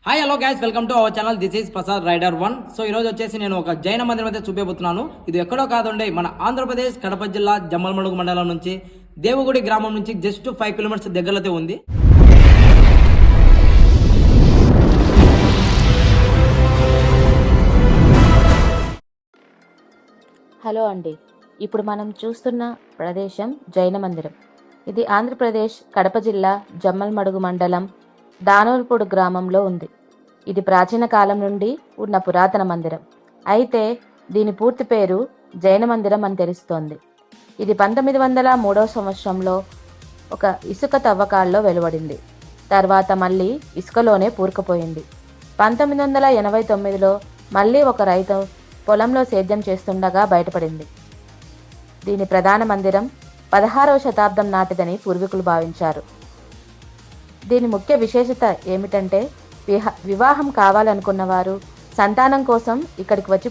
Hi hello guys, welcome to our channel. This is Prasad rider 1. So ఈ రోజు వచ్చేసి నేను ఒక జైన మందిరం అయితే చూపించబోతున్నాను. ఇది ఎక్కడో కాదండి, మన ఆంధ్రప్రదేశ్ కడప జిల్లా జమ్మలమడుగు మండలం నుంచి దేవుగుడి గ్రామం నుంచి జస్ట్ 5 కిలోమీటర్స్ దగ్గరలో ఉంది. హలో అండి, ఇప్పుడు మనం చూస్తున్న ప్రదేశం జైన మందిరం. ఇది ఆంధ్రప్రదేశ్ కడప జిల్లా జమ్మలమడుగు మండలం దానోల్పూడు గ్రామంలో ఉంది. ఇది ప్రాచీన కాలం నుండి ఉన్న పురాతన మందిరం. అయితే దీని పూర్తి పేరు జైన మందిరం అని తెలుస్తోంది. ఇది 1903 సంవత్సరంలో ఒక ఇసుక తవ్వకాల్లో వెలువడింది. తర్వాత మళ్ళీ ఇసుకలోనే పూరుకుపోయింది. 1989లో మళ్ళీ ఒక రైతు పొలంలో సేద్యం చేస్తుండగా బయటపడింది. దీని ప్రధాన మందిరం 16వ శతాబ్దం నాటిదని పూర్వీకులు భావించారు. దీని ముఖ్య విశేషత ఏమిటంటే వివాహం కావాలనుకున్న వారు సంతానం కోసం ఇక్కడికి వచ్చి